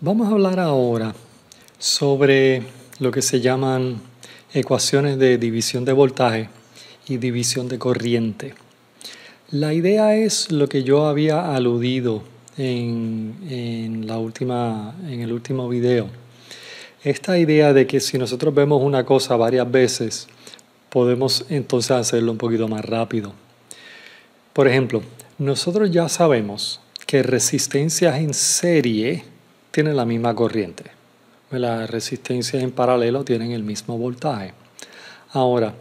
Vamos a hablar ahora sobre lo que se llaman ecuaciones de división de voltaje y división de corriente. La idea es lo que yo había aludido en el último video. Esta idea de que si nosotros vemos una cosa varias veces, podemos entonces hacerlo un poquito más rápido. Por ejemplo, nosotros ya sabemos que resistencias en serie tienen la misma corriente. Las resistencias en paralelo tienen el mismo voltaje. Ahora,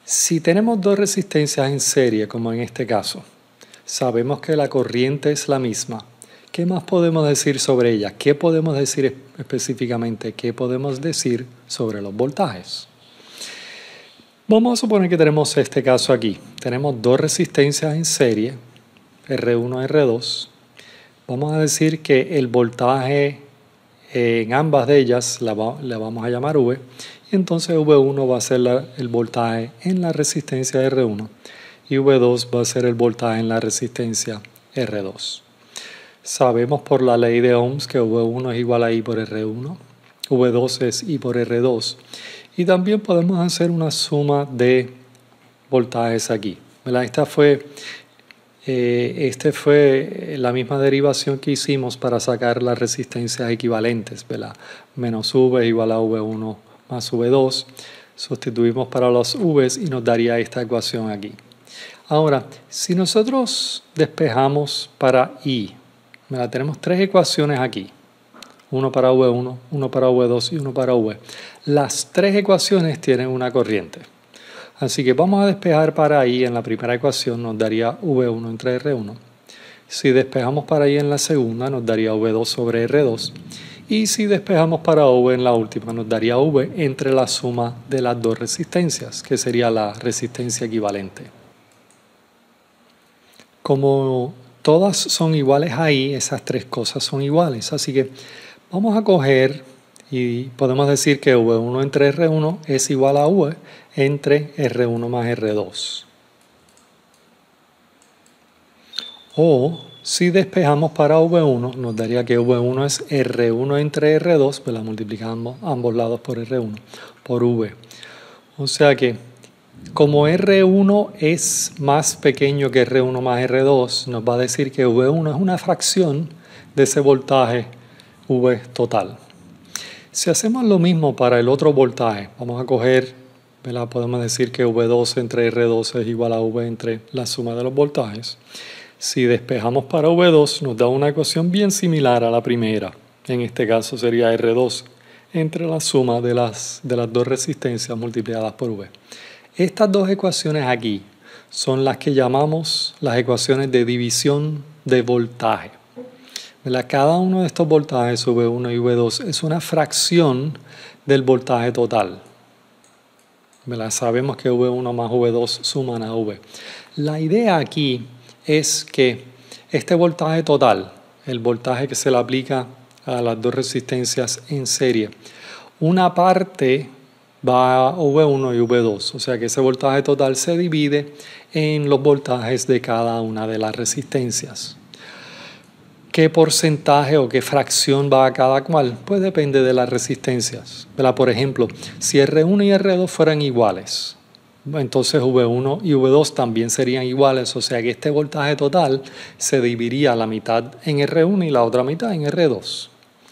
si tenemos dos resistencias en serie, como en este caso, sabemos que la corriente es la misma. ¿Qué más podemos decir sobre ella? ¿Qué podemos decir específicamente? ¿Qué podemos decir sobre los voltajes? Vamos a suponer que tenemos este caso aquí. Tenemos dos resistencias en serie, R1 y R2. Vamos a decir que el voltaje en ambas de ellas la vamos a llamar V. Y entonces V1 va a ser el voltaje en la resistencia R1 y V2 va a ser el voltaje en la resistencia R2. Sabemos por la ley de Ohms que V1 es igual a I por R1, V2 es I por R2 y también podemos hacer una suma de voltajes aquí. Esta fue la misma derivación que hicimos para sacar las resistencias equivalentes, ¿verdad? Menos V igual a V1 más V2. Sustituimos para los V's y nos daría esta ecuación aquí. Ahora, si nosotros despejamos para I, tenemos tres ecuaciones aquí. Uno para V1, uno para V2 y uno para V. Las tres ecuaciones tienen una corriente. Así que vamos a despejar para I en la primera ecuación, nos daría V1 entre R1. Si despejamos para I en la segunda, nos daría V2 sobre R2. Y si despejamos para V en la última, nos daría V entre la suma de las dos resistencias, que sería la resistencia equivalente. Como todas son iguales ahí, esas tres cosas son iguales. Así que vamos a coger y podemos decir que V1 entre R1 es igual a V entre R1 más R2. O si despejamos para V1, nos daría que V1 es R1 entre R2, pues la multiplicamos ambos lados por R1, por V. O sea que como R1 es más pequeño que R1 más R2, nos va a decir que V1 es una fracción de ese voltaje V total. Si hacemos lo mismo para el otro voltaje, vamos a coger, ¿verdad? Podemos decir que V2 entre R2 es igual a V entre la suma de los voltajes. Si despejamos para V2, nos da una ecuación bien similar a la primera. En este caso sería R2 entre la suma de las dos resistencias multiplicadas por V. Estas dos ecuaciones aquí son las que llamamos las ecuaciones de división de voltaje. Cada uno de estos voltajes, V1 y V2, es una fracción del voltaje total. Sabemos que V1 más V2 suman a V. La idea aquí es que este voltaje total, el voltaje que se le aplica a las dos resistencias en serie, una parte va a V1 y V2, o sea que ese voltaje total se divide en los voltajes de cada una de las resistencias. ¿Qué porcentaje o qué fracción va a cada cual? Pues depende de las resistencias. Por ejemplo, si R1 y R2 fueran iguales, entonces V1 y V2 también serían iguales, o sea que este voltaje total se dividiría la mitad en R1 y la otra mitad en R2.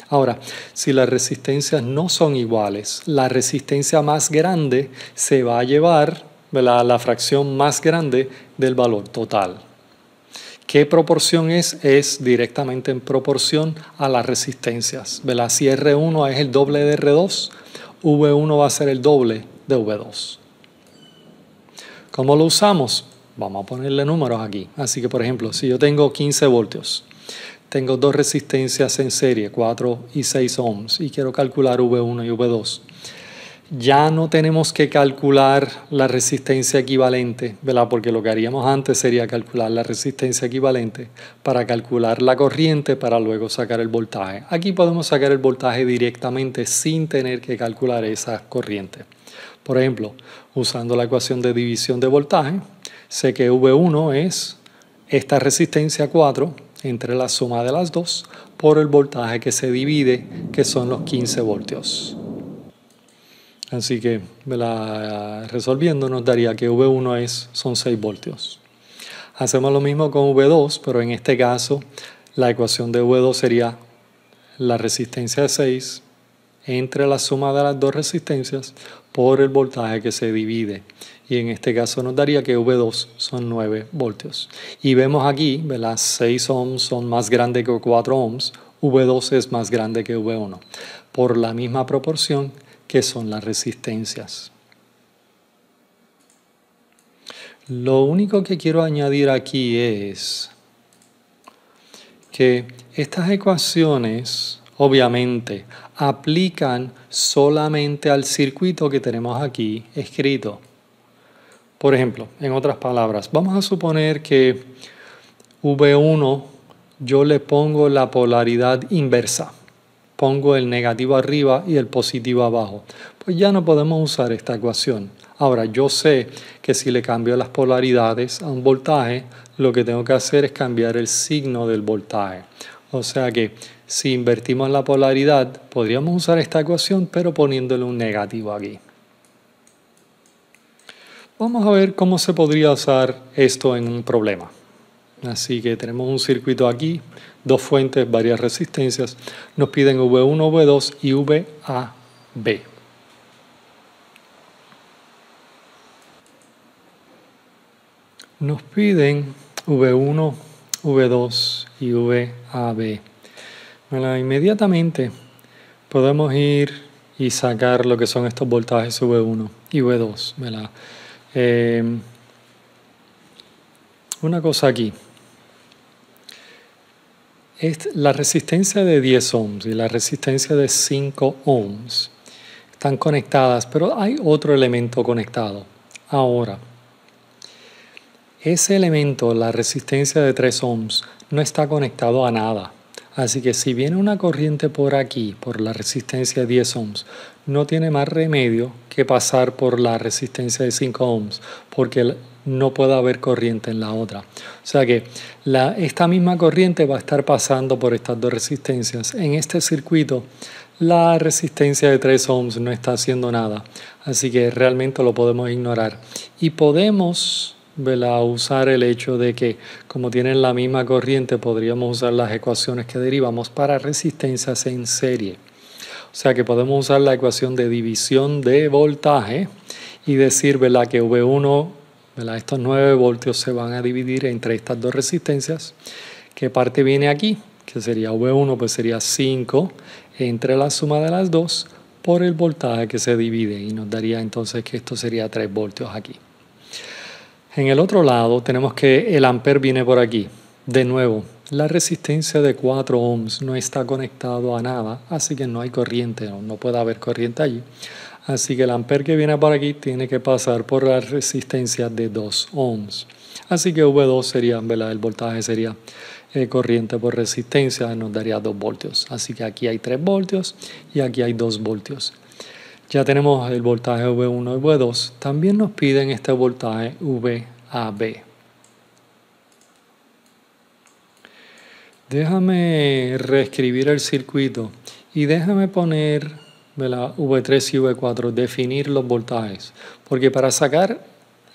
Ahora, si las resistencias no son iguales, la resistencia más grande se va a llevar la fracción más grande del valor total. ¿Qué proporción es? Es directamente en proporción a las resistencias. Si R1 es el doble de R2, V1 va a ser el doble de V2. ¿Cómo lo usamos? Vamos a ponerle números aquí. Así que, por ejemplo, si yo tengo 15 voltios, tengo dos resistencias en serie, 4 y 6 ohms, y quiero calcular V1 y V2. Ya no tenemos que calcular la resistencia equivalente, porque lo que haríamos antes sería calcular la resistencia equivalente para calcular la corriente para luego sacar el voltaje. Aquí podemos sacar el voltaje directamente sin tener que calcular esa corriente. Por ejemplo, usando la ecuación de división de voltaje, sé que V1 es esta resistencia 4 entre la suma de las dos por el voltaje que se divide, que son los 15 voltios. Así que resolviendo nos daría que V1 son 6 voltios. Hacemos lo mismo con V2, pero en este caso la ecuación de V2 sería la resistencia de 6 entre la suma de las dos resistencias por el voltaje que se divide. Y en este caso nos daría que V2 son 9 voltios. Y vemos aquí, 6 ohms son más grandes que 4 ohms, V2 es más grande que V1, por la misma proporción que son las resistencias. Lo único que quiero añadir aquí es que estas ecuaciones obviamente aplican solamente al circuito que tenemos aquí escrito. Por ejemplo, en otras palabras, vamos a suponer que V1 yo le pongo la polaridad inversa. Pongo el negativo arriba y el positivo abajo. Pues ya no podemos usar esta ecuación. Ahora, yo sé que si le cambio las polaridades a un voltaje, lo que tengo que hacer es cambiar el signo del voltaje. O sea que si invertimos la polaridad, podríamos usar esta ecuación, pero poniéndole un negativo aquí. Vamos a ver cómo se podría usar esto en un problema. Así que tenemos un circuito aquí, dos fuentes, varias resistencias. Nos piden V1, V2 y VAB. Nos piden V1, V2 y VAB. Bueno, inmediatamente podemos ir y sacar lo que son estos voltajes V1 y V2. Una cosa aquí. La resistencia de 10 ohms y la resistencia de 5 ohms están conectadas, pero hay otro elemento conectado. Ahora, ese elemento, la resistencia de 3 ohms, no está conectado a nada. Así que si viene una corriente por aquí, por la resistencia de 10 ohms, no tiene más remedio que pasar por la resistencia de 5 ohms, porque no puede haber corriente en la otra. O sea que esta misma corriente va a estar pasando por estas dos resistencias. En este circuito, la resistencia de 3 ohms no está haciendo nada, así que realmente lo podemos ignorar. Y podemos usar el hecho de que, como tienen la misma corriente, podríamos usar las ecuaciones que derivamos para resistencias en serie. O sea que podemos usar la ecuación de división de voltaje y decir que V1, estos 9 voltios se van a dividir entre estas dos resistencias. ¿Qué parte viene aquí? Que sería V1, pues sería 5 entre la suma de las dos por el voltaje que se divide. Y nos daría entonces que esto sería 3 voltios aquí. En el otro lado tenemos que el amper viene por aquí. De nuevo, la resistencia de 4 ohms no está conectado a nada, así que no hay corriente, no puede haber corriente allí. Así que el amper que viene por aquí tiene que pasar por la resistencia de 2 ohms. Así que V2 sería, el voltaje sería corriente por resistencia, nos daría 2 voltios. Así que aquí hay 3 voltios y aquí hay 2 voltios. Ya tenemos el voltaje V1 y V2. También nos piden este voltaje VAB. Déjame reescribir el circuito y déjame poner V3 y V4, definir los voltajes. Porque para sacar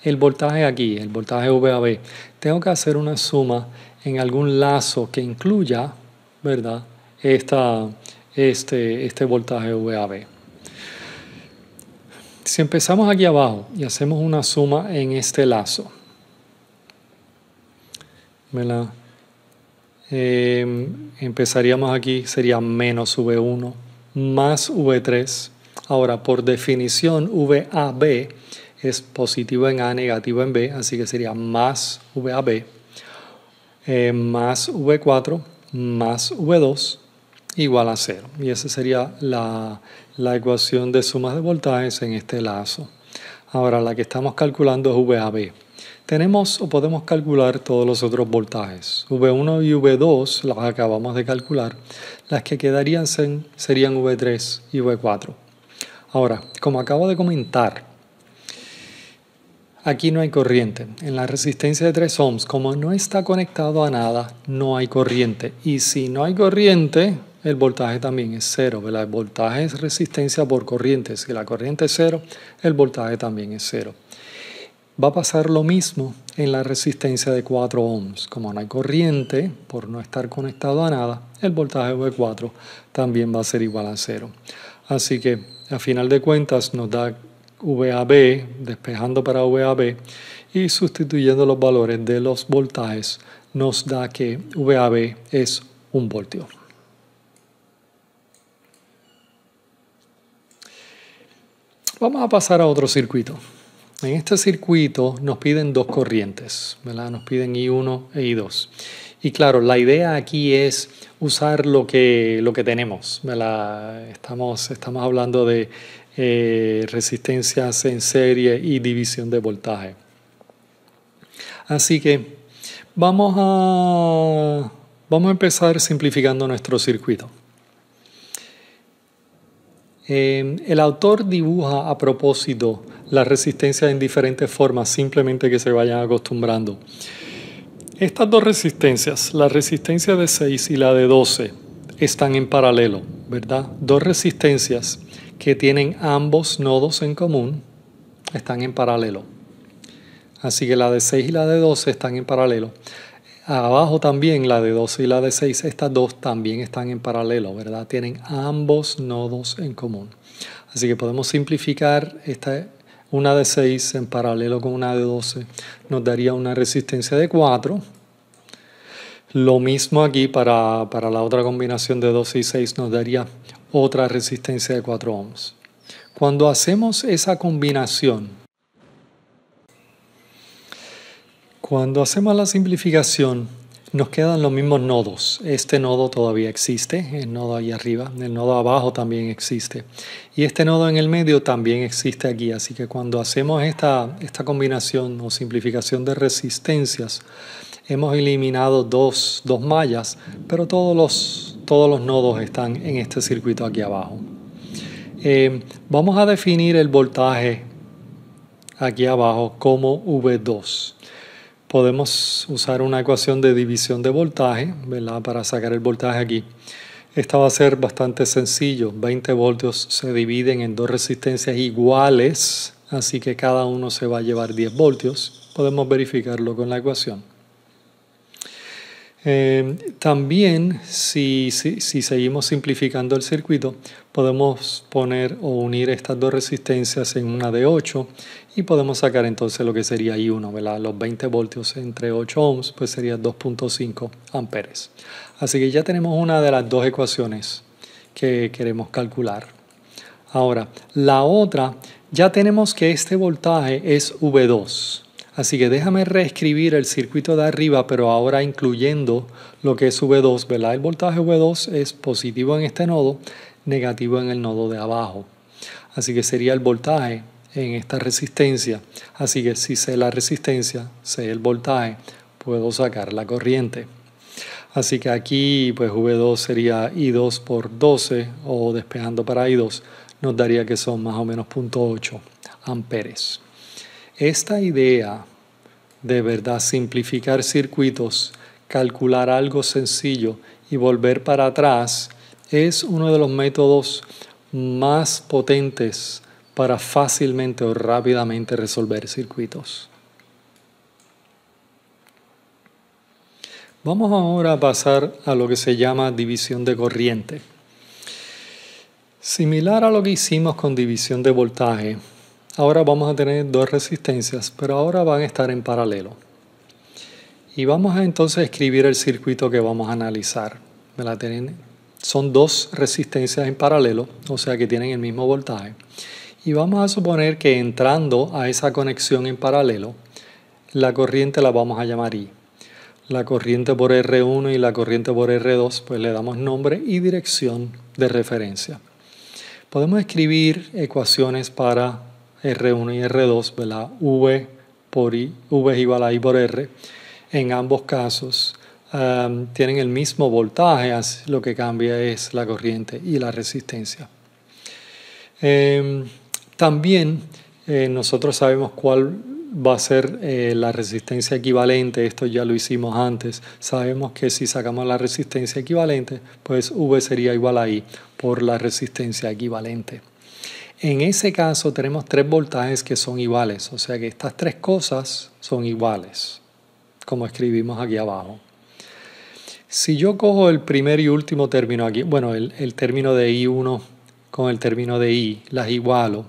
el voltaje aquí, el voltaje VAB, tengo que hacer una suma en algún lazo que incluya, este voltaje VAB. Si empezamos aquí abajo y hacemos una suma en este lazo, empezaríamos aquí, sería menos V1 más V3. Ahora, por definición, VAB es positivo en A, negativo en B, así que sería más VAB, más V4 más V2 igual a 0. Y esa sería la ecuación de sumas de voltajes en este lazo. Ahora, la que estamos calculando es VAB. Tenemos o podemos calcular todos los otros voltajes. V1 y V2 las acabamos de calcular. Las que quedarían serían V3 y V4. Ahora, como acabo de comentar, aquí no hay corriente. En la resistencia de 3 ohms, como no está conectado a nada, no hay corriente. Y si no hay corriente, el voltaje también es cero, ¿verdad? El voltaje es resistencia por corriente. Si la corriente es cero, el voltaje también es cero. Va a pasar lo mismo en la resistencia de 4 ohms. Como no hay corriente, por no estar conectado a nada, el voltaje V4 también va a ser igual a cero. Así que, a final de cuentas, nos da VAB, despejando para VAB y sustituyendo los valores de los voltajes, nos da que VAB es 1 voltio. Vamos a pasar a otro circuito. En este circuito nos piden dos corrientes, ¿verdad? Nos piden I1 e I2. Y claro, la idea aquí es usar lo que tenemos, ¿verdad? Estamos hablando de resistencias en serie y división de voltaje. Así que vamos a empezar simplificando nuestro circuito. El autor dibuja a propósito las resistencias en diferentes formas, simplemente que se vayan acostumbrando. Estas dos resistencias, la resistencia de 6 y la de 12, están en paralelo, ¿verdad? Dos resistencias que tienen ambos nodos en común están en paralelo. Así que la de 6 y la de 12 están en paralelo. Abajo también la de 12 y la de 6, estas dos también están en paralelo, ¿verdad? Tienen ambos nodos en común. Así que podemos simplificar una de 6 en paralelo con una de 12. Nos daría una resistencia de 4. Lo mismo aquí para la otra combinación de 12 y 6 nos daría otra resistencia de 4 ohms. Cuando hacemos esa combinación, cuando hacemos la simplificación, nos quedan los mismos nodos. Este nodo todavía existe, el nodo ahí arriba, el nodo abajo también existe. Y este nodo en el medio también existe aquí. Así que cuando hacemos esta combinación o simplificación de resistencias, hemos eliminado dos mallas, pero todos los nodos están en este circuito aquí abajo. Vamos a definir el voltaje aquí abajo como V2. Podemos usar una ecuación de división de voltaje, ¿verdad? Para sacar el voltaje aquí. Esta va a ser bastante sencillo. 20 voltios se dividen en dos resistencias iguales, así que cada uno se va a llevar 10 voltios. Podemos verificarlo con la ecuación. También, si seguimos simplificando el circuito, podemos poner o unir estas dos resistencias en una de 8 y podemos sacar entonces lo que sería I1, ¿verdad? Los 20 voltios entre 8 ohms, pues sería 2.5 amperes. Así que ya tenemos una de las dos ecuaciones que queremos calcular. Ahora, la otra, ya tenemos que este voltaje es V2. Así que déjame reescribir el circuito de arriba, pero ahora incluyendo lo que es V2, ¿verdad? El voltaje V2 es positivo en este nodo, negativo en el nodo de abajo. Así que sería el voltaje en esta resistencia. Así que si sé la resistencia, sé el voltaje, puedo sacar la corriente. Así que aquí pues V2 sería I2 por 12 o despejando para I2 nos daría que son más o menos 0.8 amperes. Esta idea de verdad simplificar circuitos, calcular algo sencillo y volver para atrás es uno de los métodos más potentes para fácilmente o rápidamente resolver circuitos. Vamos ahora a pasar a lo que se llama división de corriente. Similar a lo que hicimos con división de voltaje, ahora vamos a tener dos resistencias, pero ahora van a estar en paralelo. Y vamos a entonces escribir el circuito que vamos a analizar. Son dos resistencias en paralelo, o sea que tienen el mismo voltaje. Y vamos a suponer que entrando a esa conexión en paralelo, la corriente la vamos a llamar I. La corriente por R1 y la corriente por R2, pues le damos nombre y dirección de referencia. Podemos escribir ecuaciones para R1 y R2, ¿verdad? V es igual a I por R. En ambos casos tienen el mismo voltaje, lo que cambia es la corriente y la resistencia. También nosotros sabemos cuál va a ser la resistencia equivalente. Esto ya lo hicimos antes. Sabemos que si sacamos la resistencia equivalente, pues V sería igual a I por la resistencia equivalente. En ese caso tenemos tres voltajes que son iguales, o sea que estas tres cosas son iguales, como escribimos aquí abajo. Si yo cojo el primer y último término aquí, bueno, el término de I1 con el término de I, las igualo,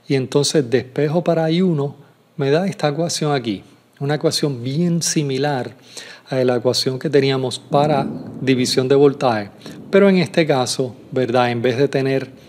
y entonces despejo para I1, me da esta ecuación aquí, una ecuación bien similar a la ecuación que teníamos para división de voltaje, pero en este caso, ¿verdad? En vez de tener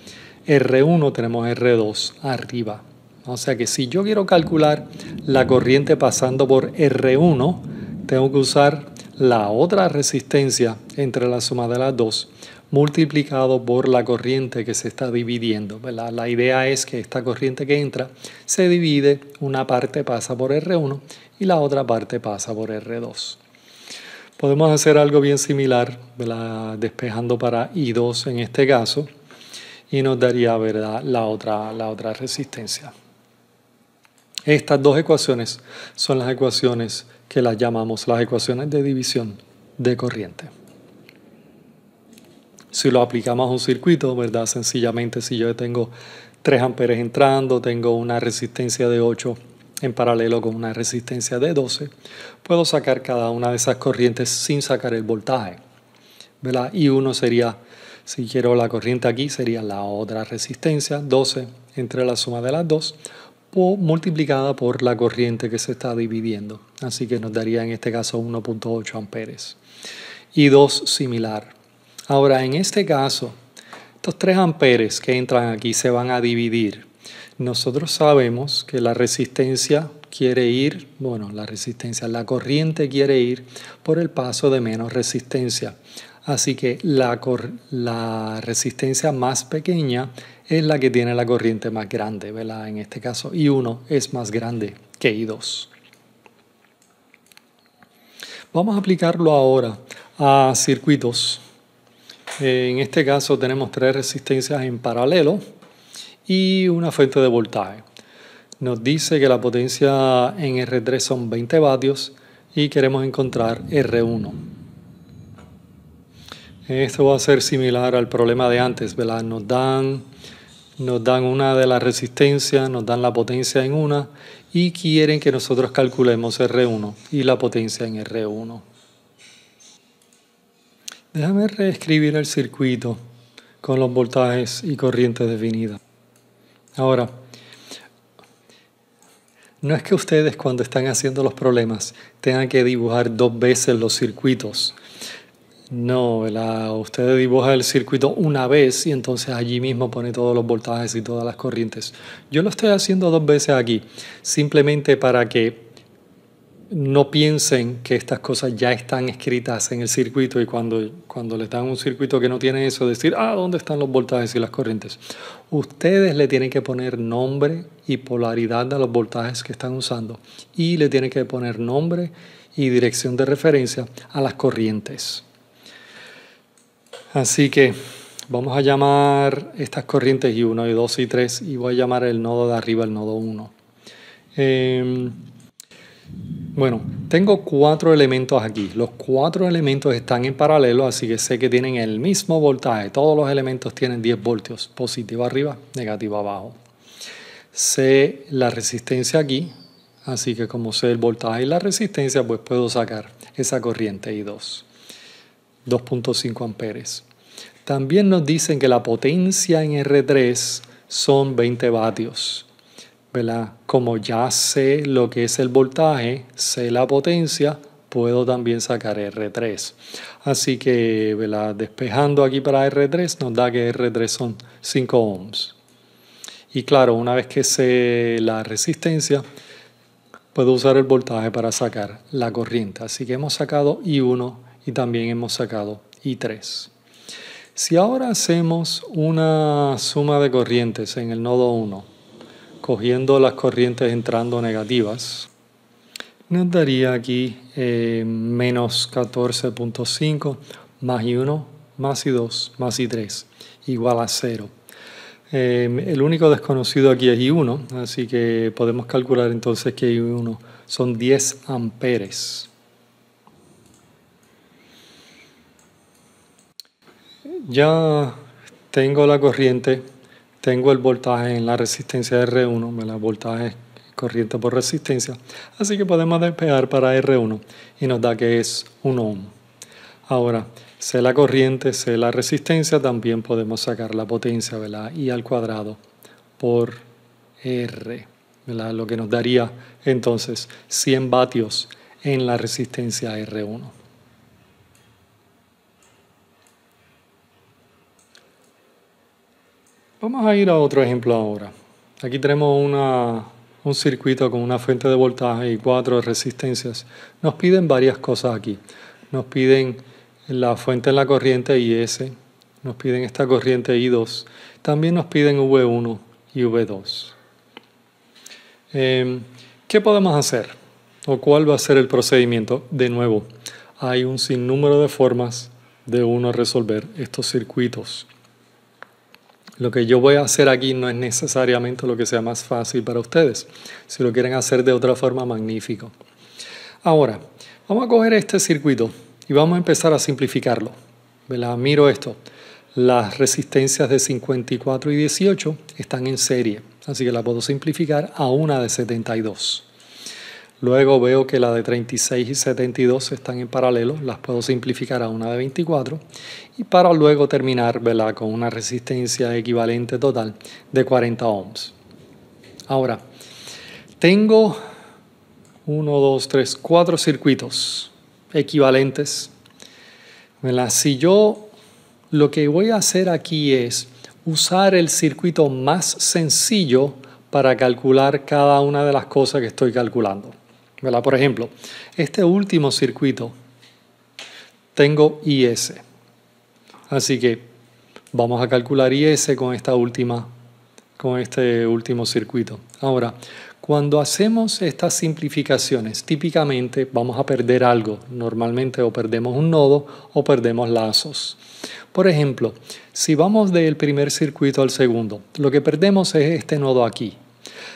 R1 tenemos R2 arriba. O sea que si yo quiero calcular la corriente pasando por R1, tengo que usar la otra resistencia entre la suma de las dos multiplicado por la corriente que se está dividiendo, ¿verdad? La idea es que esta corriente que entra se divide, una parte pasa por R1 y la otra parte pasa por R2. Podemos hacer algo bien similar, ¿verdad? Despejando para I2 en este caso, y nos daría, ¿verdad?, la otra resistencia. Estas dos ecuaciones son las ecuaciones que las llamamos las ecuaciones de división de corriente. Si lo aplicamos a un circuito, ¿verdad?, sencillamente si yo tengo 3 amperes entrando, tengo una resistencia de 8 en paralelo con una resistencia de 12, puedo sacar cada una de esas corrientes sin sacar el voltaje, ¿verdad? Y uno sería, si quiero la corriente aquí, sería la otra resistencia, 12 entre la suma de las dos, multiplicada por la corriente que se está dividiendo. Así que nos daría en este caso 1.8 amperes. Y 2 similar. Ahora, en este caso, estos 3 amperes que entran aquí se van a dividir. Nosotros sabemos que la resistencia quiere ir, la corriente quiere ir por el paso de menos resistencia. Así que la resistencia más pequeña es la que tiene la corriente más grande, ¿verdad? En este caso, I1 es más grande que I2. Vamos a aplicarlo ahora a circuitos. En este caso tenemos 3 resistencias en paralelo y una fuente de voltaje. Nos dice que la potencia en R3 son 20 vatios y queremos encontrar R1. Esto va a ser similar al problema de antes, ¿verdad? Nos dan una de las resistencias, nos dan la potencia en una y quieren que nosotros calculemos R1 y la potencia en R1. Déjame reescribir el circuito con los voltajes y corrientes definidas. Ahora, no es que ustedes cuando están haciendo los problemas tengan que dibujar 2 veces los circuitos. No, ¿verdad? Usted dibuja el circuito una vez y entonces allí mismo pone todos los voltajes y todas las corrientes. Yo lo estoy haciendo 2 veces aquí, simplemente para que no piensen que estas cosas ya están escritas en el circuito y cuando les dan un circuito que no tiene eso, decir, ¿dónde están los voltajes y las corrientes? Ustedes le tienen que poner nombre y polaridad a los voltajes que están usando y le tienen que poner nombre y dirección de referencia a las corrientes. Así que vamos a llamar estas corrientes I1, I2 y 3 y voy a llamar el nodo de arriba el nodo 1. Bueno, tengo 4 elementos aquí. Los 4 elementos están en paralelo, así que sé que tienen el mismo voltaje. Todos los elementos tienen 10 voltios, positivo arriba, negativo abajo. Sé la resistencia aquí, así que como sé el voltaje y la resistencia, pues puedo sacar esa corriente I2, 2.5 amperes. También nos dicen que la potencia en R3 son 20 vatios. ¿Verdad? Como ya sé lo que es el voltaje, sé la potencia, puedo también sacar R3. Así que, ¿verdad?, despejando aquí para R3 nos da que R3 son 5 ohms. Y claro, una vez que sé la resistencia, puedo usar el voltaje para sacar la corriente. Así que hemos sacado I1 y también hemos sacado I3. Si ahora hacemos una suma de corrientes en el nodo 1, cogiendo las corrientes entrando negativas, nos daría aquí menos 14.5 más I1 más I2 más I3 igual a 0. El único desconocido aquí es I1, así que podemos calcular entonces que I1 son 10 amperes. Ya tengo la corriente, tengo el voltaje en la resistencia R1, el voltaje corriente por resistencia, así que podemos despejar para R1 y nos da que es 1 ohm. Ahora, sé la corriente, sé la resistencia, también podemos sacar la potencia, ¿verdad? I al cuadrado por R, ¿verdad? Lo que nos daría entonces 100 vatios en la resistencia R1. Vamos a ir a otro ejemplo ahora. Aquí tenemos un circuito con una fuente de voltaje y 4 resistencias. Nos piden varias cosas aquí. Nos piden la fuente en la corriente IS, nos piden esta corriente I2, también nos piden V1 y V2. ¿Qué podemos hacer? ¿O cuál va a ser el procedimiento? De nuevo, hay un sinnúmero de formas de uno resolver estos circuitos. Lo que yo voy a hacer aquí no es necesariamente lo que sea más fácil para ustedes. Si lo quieren hacer de otra forma, magnífico. Ahora, vamos a coger este circuito y vamos a empezar a simplificarlo. ¿Verdad? Miro esto. Las resistencias de 54 y 18 están en serie, así que la puedo simplificar a una de 72. Luego veo que la de 36 y 72 están en paralelo, las puedo simplificar a una de 24 y para luego terminar, ¿verdad?, con una resistencia equivalente total de 40 ohms. Ahora, tengo 1, 2, 3, 4 circuitos equivalentes. ¿Verdad? Si yo lo que voy a hacer aquí es usar el circuito más sencillo para calcular cada una de las cosas que estoy calculando. ¿Verdad? Por ejemplo, este último circuito tengo IS. Así que vamos a calcular IS con este último circuito. Ahora, cuando hacemos estas simplificaciones, típicamente vamos a perder algo. Normalmente o perdemos un nodo o perdemos lazos. Por ejemplo, si vamos del primer circuito al segundo, lo que perdemos es este nodo aquí.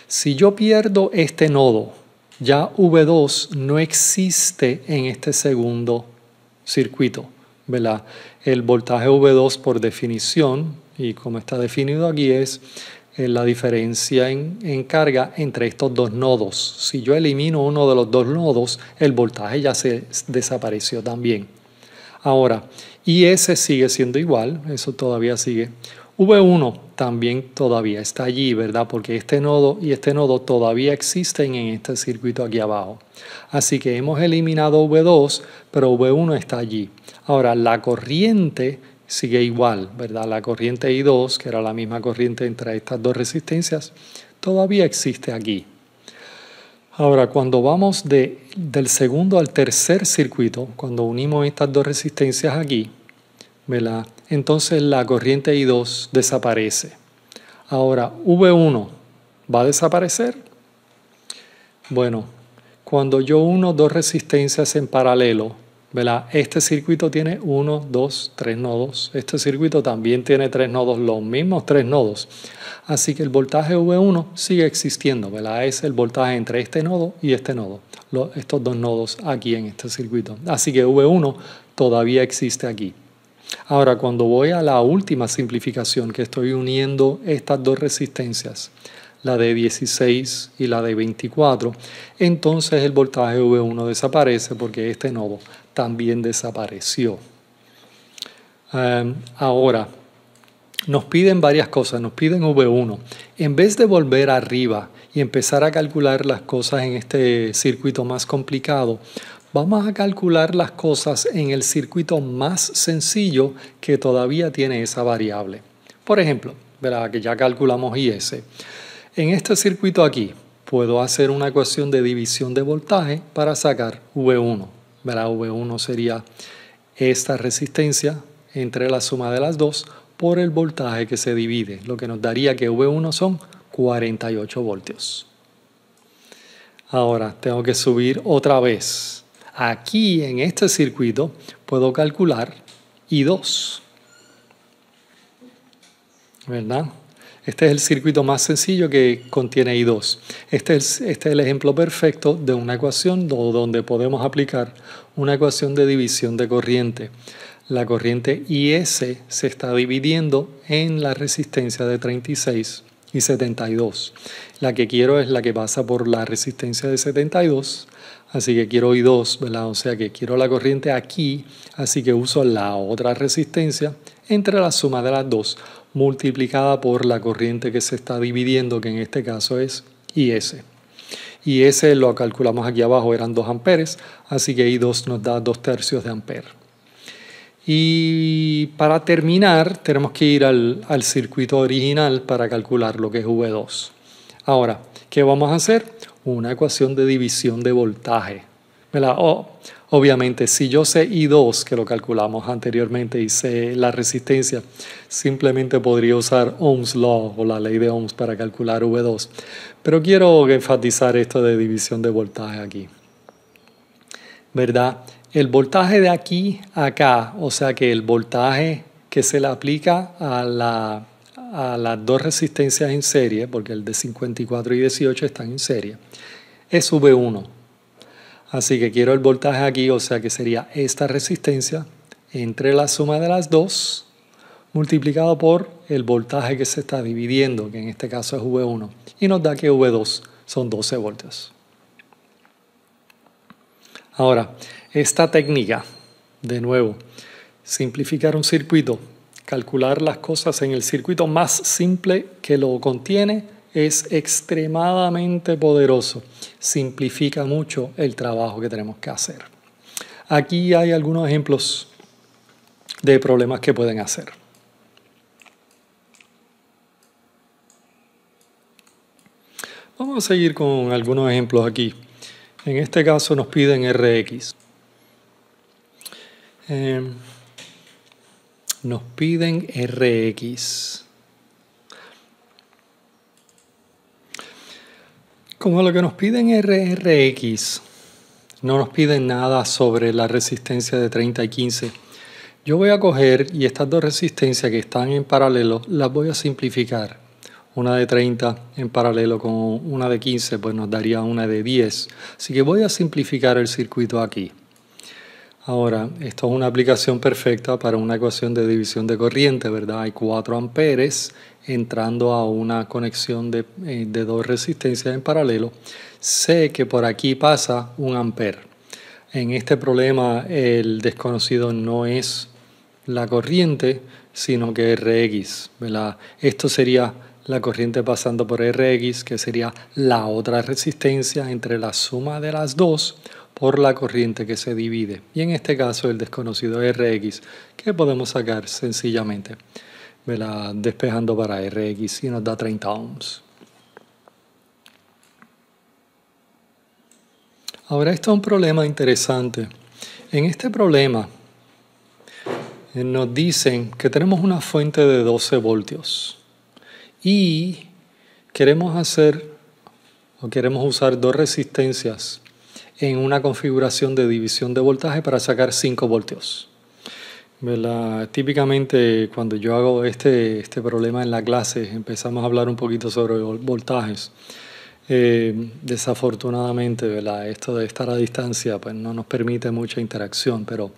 Si yo pierdo este nodo, ya V2 no existe en este segundo circuito, ¿verdad? El voltaje V2 por definición, y como está definido aquí, es la diferencia en carga entre estos dos nodos. Si yo elimino uno de los dos nodos, el voltaje ya se desapareció también. Ahora, IS sigue siendo igual, eso todavía sigue. V1 también todavía está allí, ¿verdad? Porque este nodo y este nodo todavía existen en este circuito aquí abajo. Así que hemos eliminado V2, pero V1 está allí. Ahora, la corriente sigue igual, ¿verdad? La corriente I2, que era la misma corriente entre estas dos resistencias, todavía existe aquí. Ahora, cuando vamos del segundo al tercer circuito, cuando unimos estas dos resistencias aquí, ¿verdad?, entonces la corriente I2 desaparece. Ahora, V1 ¿va a desaparecer? Bueno, cuando yo uno dos resistencias en paralelo, ¿verdad?, este circuito tiene 1, 2, 3 nodos. Este circuito también tiene 3 nodos, los mismos 3 nodos. Así que el voltaje V1 sigue existiendo, ¿verdad? Es el voltaje entre este nodo y este nodo, estos dos nodos aquí en este circuito. Así que V1 todavía existe aquí. Ahora, cuando voy a la última simplificación, que estoy uniendo estas dos resistencias, la de 16 y la de 24, entonces el voltaje V1 desaparece porque este nodo también desapareció. Ahora, nos piden varias cosas, nos piden V1. En vez de volver arriba y empezar a calcular las cosas en este circuito más complicado, vamos a calcular las cosas en el circuito más sencillo que todavía tiene esa variable. Por ejemplo, ¿verdad?, que ya calculamos IS. En este circuito aquí puedo hacer una ecuación de división de voltaje para sacar V1. ¿Verdad? V1 sería esta resistencia entre la suma de las dos por el voltaje que se divide, lo que nos daría que V1 son 48 voltios. Ahora tengo que subir otra vez. Aquí en este circuito puedo calcular I2, ¿verdad? Este es el circuito más sencillo que contiene I2. Este es el ejemplo perfecto de una ecuación donde podemos aplicar una ecuación de división de corriente. La corriente IS se está dividiendo en la resistencia de 36 y 72. La que quiero es la que pasa por la resistencia de 72, así que quiero I2, ¿verdad? O sea que quiero la corriente aquí, así que uso la otra resistencia entre la suma de las dos, multiplicada por la corriente que se está dividiendo, que en este caso es IS. IS lo calculamos aquí abajo, eran 2 amperes, así que I2 nos da 2/3 de ampere. Y para terminar, tenemos que ir al circuito original para calcular lo que es V2. Ahora, ¿qué vamos a hacer? Una ecuación de división de voltaje. Obviamente, si yo sé I2, que lo calculamos anteriormente, y sé la resistencia, simplemente podría usar Ohm's Law o la ley de Ohms para calcular V2. Pero quiero enfatizar esto de división de voltaje aquí, ¿verdad? El voltaje de aquí a acá, o sea que el voltaje que se le aplica a las dos resistencias en serie, porque el de 54 y 18 están en serie, es V1. Así que quiero el voltaje aquí, o sea que sería esta resistencia entre la suma de las dos multiplicado por el voltaje que se está dividiendo, que en este caso es V1, y nos da que V2 son 12 voltios. Ahora, esta técnica, de nuevo, simplificar un circuito, calcular las cosas en el circuito más simple que lo contiene, es extremadamente poderoso. Simplifica mucho el trabajo que tenemos que hacer. Aquí hay algunos ejemplos de problemas que pueden hacer. Vamos a seguir con algunos ejemplos aquí. En este caso nos piden RX. Nos piden RX. Como lo que nos piden RX, no nos piden nada sobre la resistencia de 30 y 15. Yo voy a coger y estas dos resistencias que están en paralelo las voy a simplificar. Una de 30 en paralelo con una de 15, pues nos daría una de 10. Así que voy a simplificar el circuito aquí. Ahora, esto es una aplicación perfecta para una ecuación de división de corriente, ¿verdad? Hay 4 amperes entrando a una conexión de dos resistencias en paralelo. Sé que por aquí pasa 1 ampere. En este problema el desconocido no es la corriente, sino que RX, ¿verdad? Esto sería la corriente pasando por RX, que sería la otra resistencia entre la suma de las dos por la corriente que se divide. Y en este caso el desconocido RX, que podemos sacar sencillamente, ¿verdad? Despejando para RX y nos da 30 ohms. Ahora esto es un problema interesante. En este problema nos dicen que tenemos una fuente de 12 voltios y queremos usar dos resistencias en una configuración de división de voltaje para sacar 5 voltios. Típicamente cuando yo hago este problema en la clase empezamos a hablar un poquito sobre voltajes. Desafortunadamente, ¿verdad? Esto de estar a distancia pues no nos permite mucha interacción, pero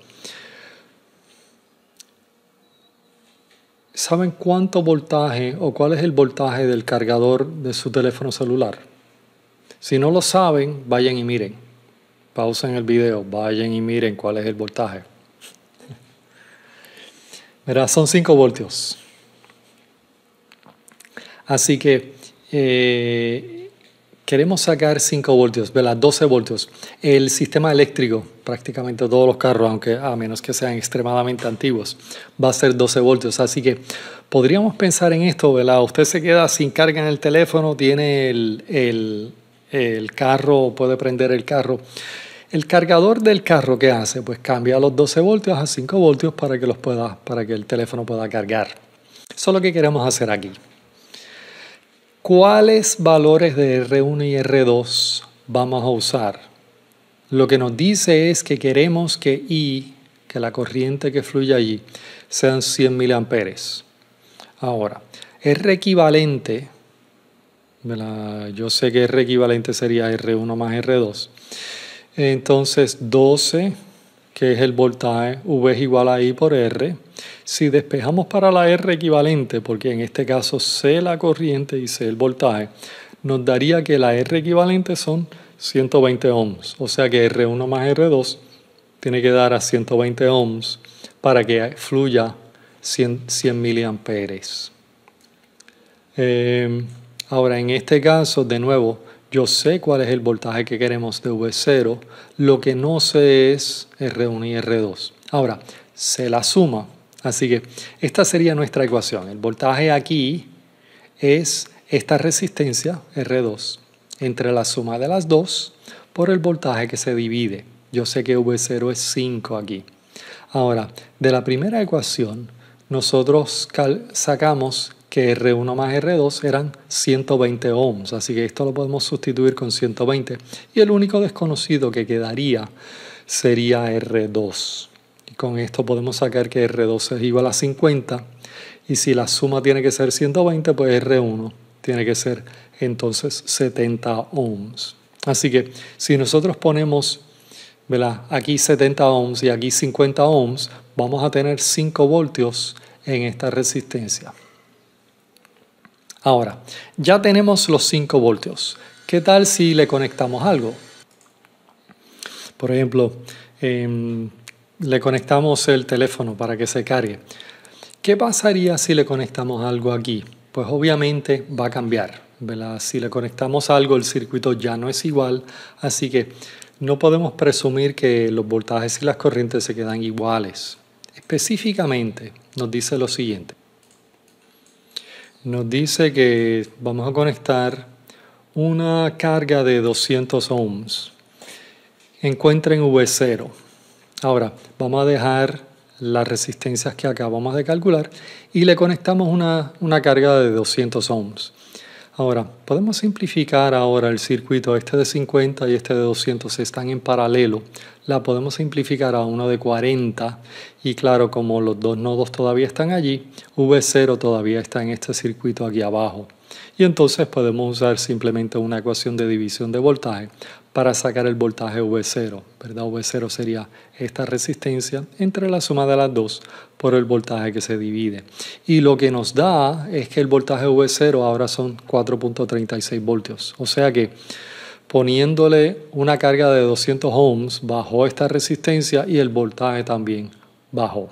¿saben cuánto voltaje o cuál es el voltaje del cargador de su teléfono celular? Si no lo saben, vayan y miren. Pausen el video, vayan y miren cuál es el voltaje. Verá, son 5 voltios. Así que queremos sacar 5 voltios, ¿verdad? 12 voltios. El sistema eléctrico, prácticamente todos los carros, aunque a menos que sean extremadamente antiguos, va a ser 12 voltios. Así que podríamos pensar en esto, ¿verdad? Usted se queda sin carga en el teléfono, tiene el carro, puede prender el carro. El cargador del carro, ¿qué hace? Pues cambia los 12 voltios a 5 voltios para que el teléfono pueda cargar. Eso es lo que queremos hacer aquí. ¿Cuáles valores de R1 y R2 vamos a usar? Lo que nos dice es que queremos que I, que la corriente que fluye allí, sean 100 miliamperes. Ahora, R equivalente, yo sé que R equivalente sería R1 más R2. Entonces 12, que es el voltaje, V es igual a I por R. Si despejamos para la R equivalente, porque en este caso sé la corriente y sé el voltaje, nos daría que la R equivalente son 120 ohms. O sea que R1 más R2 tiene que dar a 120 ohms para que fluya 100 miliamperes. Ahora, en este caso, de nuevo, yo sé cuál es el voltaje que queremos de V0. Lo que no sé es R1 y R2. Ahora, sé la suma. Así que esta sería nuestra ecuación. El voltaje aquí es esta resistencia, R2, entre la suma de las dos por el voltaje que se divide. Yo sé que V0 es 5 aquí. Ahora, de la primera ecuación, nosotros sacamos que R1 más R2 eran 120 ohms, así que esto lo podemos sustituir con 120. Y el único desconocido que quedaría sería R2. Y con esto podemos sacar que R2 es igual a 50. Y si la suma tiene que ser 120, pues R1 tiene que ser entonces 70 ohms. Así que si nosotros ponemos, ¿verdad?, aquí 70 ohms y aquí 50 ohms, vamos a tener 5 voltios en esta resistencia. Ahora, ya tenemos los 5 voltios. ¿Qué tal si le conectamos algo? Por ejemplo, le conectamos el teléfono para que se cargue. ¿Qué pasaría si le conectamos algo aquí? Pues obviamente va a cambiar, ¿verdad? Si le conectamos algo, el circuito ya no es igual, así que no podemos presumir que los voltajes y las corrientes se quedan iguales. Específicamente nos dice lo siguiente. Nos dice que vamos a conectar una carga de 200 ohms. Encuentren V0. Ahora, vamos a dejar las resistencias que acabamos de calcular y le conectamos una carga de 200 ohms. Ahora, podemos simplificar ahora el circuito. Este de 50 y este de 200 están en paralelo. La podemos simplificar a uno de 40 y claro, como los dos nodos todavía están allí, V0 todavía está en este circuito aquí abajo. Y entonces podemos usar simplemente una ecuación de división de voltaje para sacar el voltaje V0, ¿verdad? V0 sería esta resistencia entre la suma de las dos por el voltaje que se divide. Y lo que nos da es que el voltaje V0 ahora son 4.36 voltios. O sea que poniéndole una carga de 200 ohms bajó esta resistencia y el voltaje también bajó.